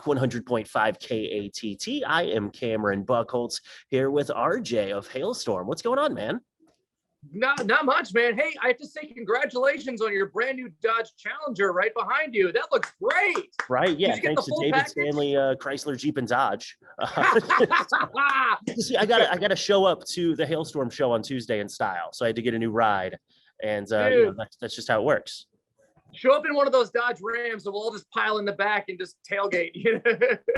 Talk 100.5 KATT. I am Cameron Buchholtz here with RJ of Halestorm. What's going on, man? Not much, man. Hey, I have to say congratulations on your brand new Dodge Challenger right behind you. That looks great. Right, yeah. Thanks to David package? Stanley, Chrysler, Jeep, and Dodge. See, I gotta show up to the Halestorm show on Tuesday in style, so I had to get a new ride, and that's just how it works. Show up in one of those Dodge Rams, and we'll all just pile in the back and just tailgate.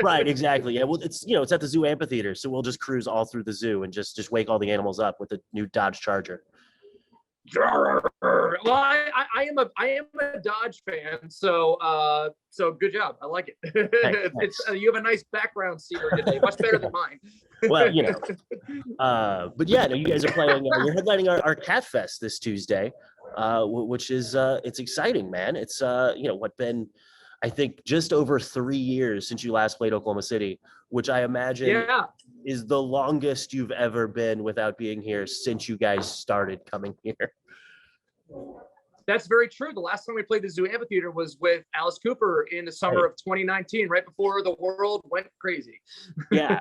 Right, exactly. Yeah, well, it's at the zoo amphitheater, so we'll just cruise all through the zoo and just wake all the animals up with the new Dodge Charger. Well, I am a Dodge fan, so good job. I like it. Thanks. You have a nice background singer today, much better than mine. Well, but yeah, no, you guys are playing. You're headlining our KATTFest this Tuesday, which is it's exciting, man. It's been, I think, just over 3 years since you last played Oklahoma City, which I imagine is the longest you've ever been without being here since you guys started coming here. That's very true. The last time we played the Zoo Amphitheater was with Alice Cooper in the summer of 2019, right before the world went crazy. Yeah.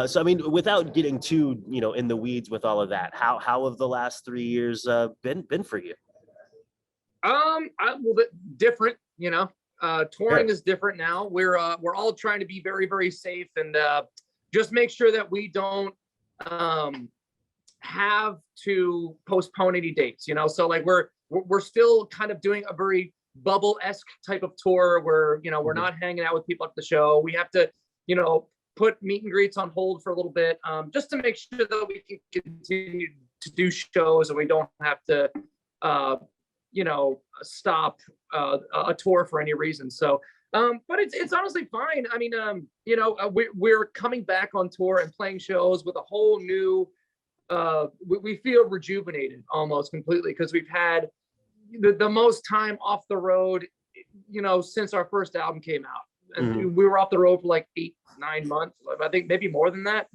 So, I mean, without getting too, in the weeds with all of that, how have the last 3 years been for you? Different, touring is different now. We're all trying to be very, very safe and just make sure that we don't have to postpone any dates, so like we're still kind of doing a very bubble-esque type of tour where, we're not hanging out with people at the show. We have to, put meet and greets on hold for a little bit, just to make sure that we can continue to do shows and we don't have to, stop a tour for any reason. So, but it's honestly fine. I mean, we're coming back on tour and playing shows with a whole new, we feel rejuvenated almost completely because we've had the most time off the road, since our first album came out. And we were off the road for like 8-9 months. I think maybe more than that.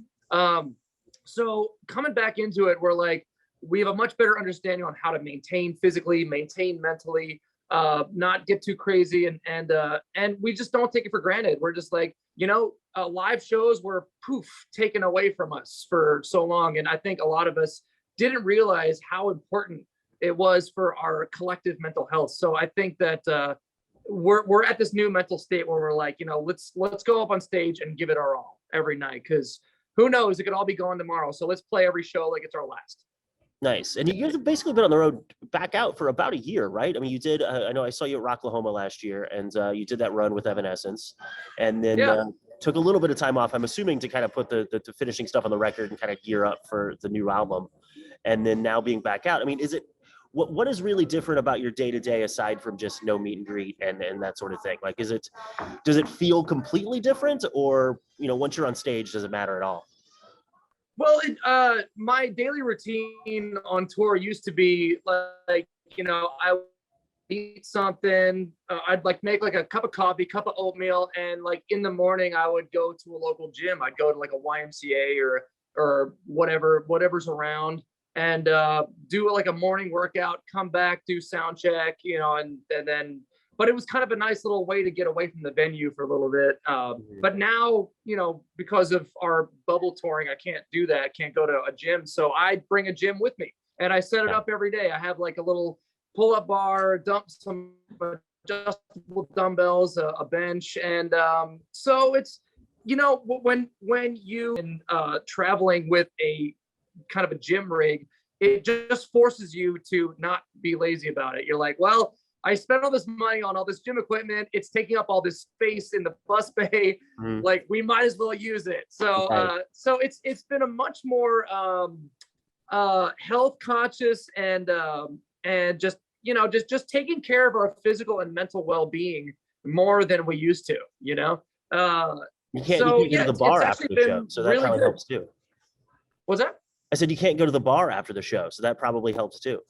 So coming back into it, we're like, we have a much better understanding on how to maintain physically, maintain mentally, not get too crazy. And we just don't take it for granted. We're just like, live shows were taken away from us for so long. And I think a lot of us didn't realize how important it was for our collective mental health. So I think that we're at this new mental state where we're like, let's go up on stage and give it our all every night, because who knows, it could all be gone tomorrow. So let's play every show like it's our last. Nice. And you guys have basically been on the road back out for about a year, right? I mean, you did, I know I saw you at Rocklahoma last year, and you did that run with Evanescence, and then took a little bit of time off, I'm assuming, to kind of put the finishing stuff on the record and kind of gear up for the new album. And then now being back out, I mean, what is really different about your day-to-day aside from just no meet and greet and that sort of thing? Like, does it feel completely different, or, once you're on stage, does it matter at all? Well, my daily routine on tour used to be like, I would eat something, I'd like make like a cup of coffee, cup of oatmeal, and like in the morning I would go to a local gym. I'd go to like a YMCA or whatever's around, and do like a morning workout, come back, do sound check, and then, but it was kind of a nice little way to get away from the venue for a little bit. But now, because of our bubble touring, I can't do that. I can't go to a gym. So I bring a gym with me and I set it up every day. I have like a little pull-up bar, dump some adjustable dumbbells, a bench. And so it's, when you traveling with a kind of a gym rig, it just forces you to not be lazy about it. You're like, well, I spent all this money on all this gym equipment. It's taking up all this space in the bus bay. Like, we might as well use it. So, so it's been a much more health conscious and just taking care of our physical and mental well-being more than we used to. You can't go to the bar after the show, so that probably helps too. What's that? I said you can't go to the bar after the show, so that probably helps too.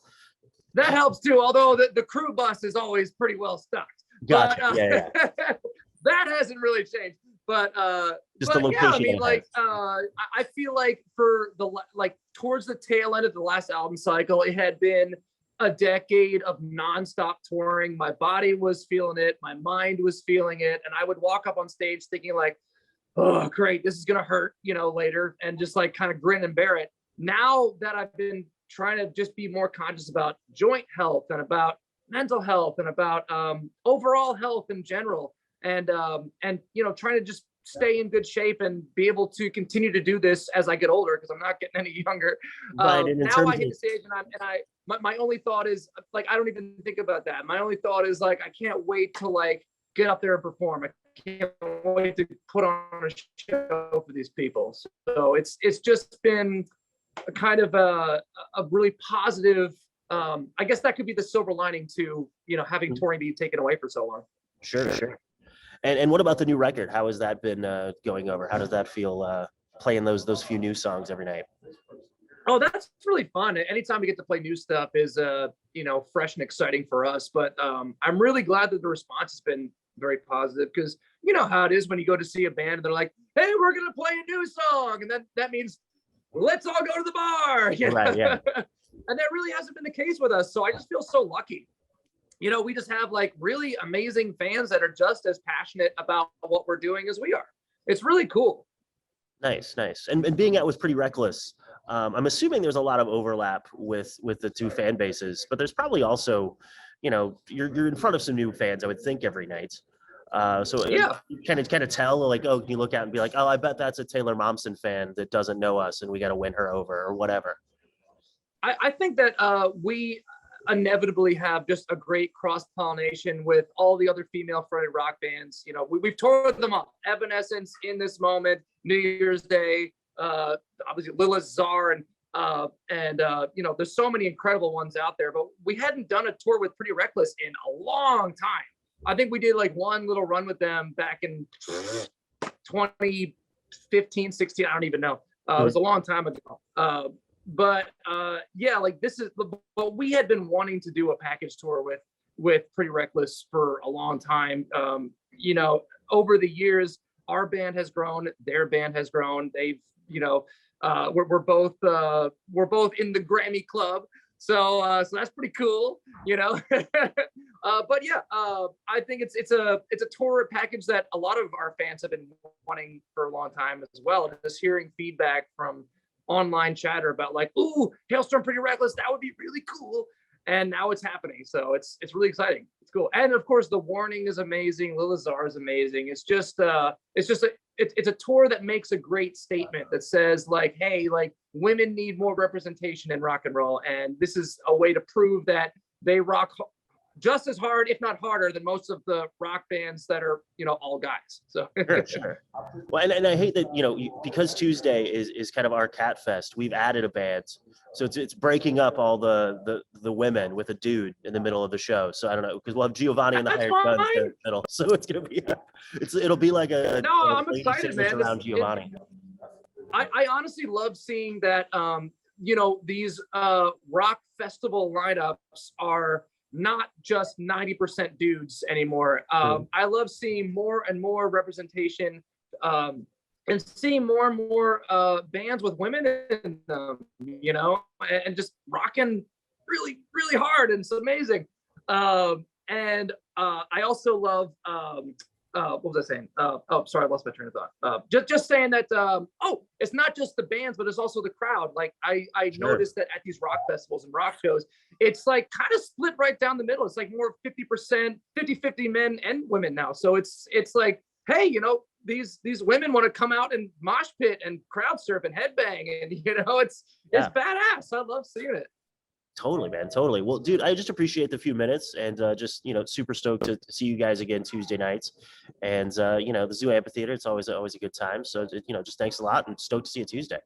That helps too, although the crew bus is always pretty well stocked. Gotcha. But, that hasn't really changed. But just the location. I feel like for towards the tail end of the last album cycle, it had been a decade of nonstop touring. My body was feeling it. My mind was feeling it. And I would walk up on stage thinking like, oh, great, this is going to hurt, later, and just like kind of grin and bear it. Now that I've been trying to just be more conscious about joint health and about mental health and about overall health in general, and trying to just stay in good shape and be able to continue to do this as I get older, because I'm not getting any younger. Right. Now I hit the stage and my only thought is like, I don't even think about that. My only thought is like, I can't wait to like get up there and perform. I can't wait to put on a show for these people. So it's just been a kind of a really positive, I guess that could be the silver lining to, having touring be taken away for so long. Sure. And what about the new record? How has that been going over? How does that feel playing those few new songs every night? Oh, that's really fun. Anytime we get to play new stuff is, fresh and exciting for us. But I'm really glad that the response has been very positive, because you know how it is when you go to see a band and they're like, hey, we're going to play a new song. And that means let's all go to the bar. Right, yeah. And that really hasn't been the case with us. So I just feel so lucky. We just have like really amazing fans that are just as passionate about what we're doing as we are. It's really cool. Nice. And being out with Pretty Reckless, I'm assuming there's a lot of overlap with the two fan bases, but there's probably also, you're in front of some new fans, I would think, every night. So yeah, you kind of tell, like, oh, can you look out and be like, oh, I bet that's a Taylor Momsen fan that doesn't know us and we got to win her over or whatever. I think that we inevitably have just a great cross-pollination with all the other female-fronted rock bands. We've toured them all. Evanescence, In This Moment, New Year's Day, obviously Lilith Czar, and there's so many incredible ones out there. But we hadn't done a tour with Pretty Reckless in a long time. I think we did like one little run with them back in 2015, 16. I don't even know. It was a long time ago. But like this is, but we had been wanting to do a package tour with Pretty Reckless for a long time. Over the years, our band has grown, their band has grown. They've, we're both in the Grammy Club. So that's pretty cool, but yeah, I think it's a tour package that a lot of our fans have been wanting for a long time as well. And just hearing feedback from online chatter about like, ooh, Halestorm, Pretty Reckless, that would be really cool. And now it's happening. So it's really exciting. It's cool. And of course, The Warning is amazing. Lilith Czar is amazing. It's a tour that makes a great statement that says like, hey, like women need more representation in rock and roll. And this is a way to prove that they rock just as hard, if not harder, than most of the rock bands that are, all guys. So sure. Well, and I hate that, because Tuesday is kind of our KATTFest, we've added a band. So it's breaking up all the women with a dude in the middle of the show. So I don't know, because we'll have Giovanni and the Hired Guns in the middle. So it's gonna be it'll be like I'm excited, man. Around Giovanni. I honestly love seeing that these rock festival lineups are not just 90% dudes anymore. I love seeing more and more representation, and seeing more and more bands with women in them, and just rocking really, really hard. And it's amazing. And I also love, what was I saying? Sorry, I lost my train of thought. Just saying that, it's not just the bands, but it's also the crowd. Like I noticed that at these rock festivals and rock shows, it's like kind of split right down the middle. It's like more 50%, 50-50 men and women now. So it's like, hey, these women want to come out and mosh pit and crowd surf and headbang, and it's badass. I love seeing it. Totally, man. Totally. Well, dude, I just appreciate the few minutes, and just super stoked to see you guys again Tuesday nights, and the Zoo Amphitheater. It's always a good time. So just thanks a lot, and stoked to see you Tuesday.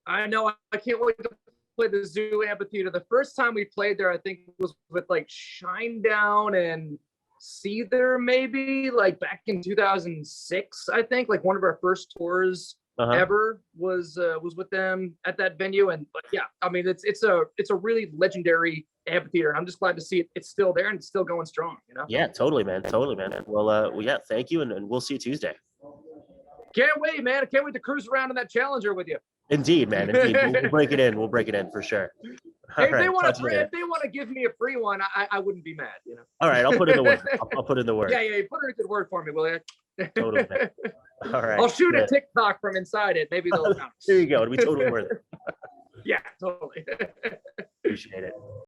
I know. I can't wait to play the Zoo Amphitheater. The first time we played there, I think was with like Shinedown and Seether, maybe like back in 2006. I think like one of our first tours ever was with them at that venue. And but yeah, I mean it's a really legendary amphitheater. I'm just glad to see it's still there and it's still going strong. Yeah, totally, man. Well, yeah, thank you, and we'll see you Tuesday. Can't wait, man. I can't wait to cruise around in that Challenger with you. Indeed, man. Indeed. We'll break it in. We'll break it in for sure. All If right, they want talk to you later. if they want to give me a free one, I wouldn't be mad, you know. All right, I'll put in the word. I'll put in the word. Yeah, put in a good word for me, will you? Totally. All right. I'll shoot good. a TikTok from inside it. Maybe they'll count. There you go. It'll be totally worth it. Yeah, totally. Appreciate it.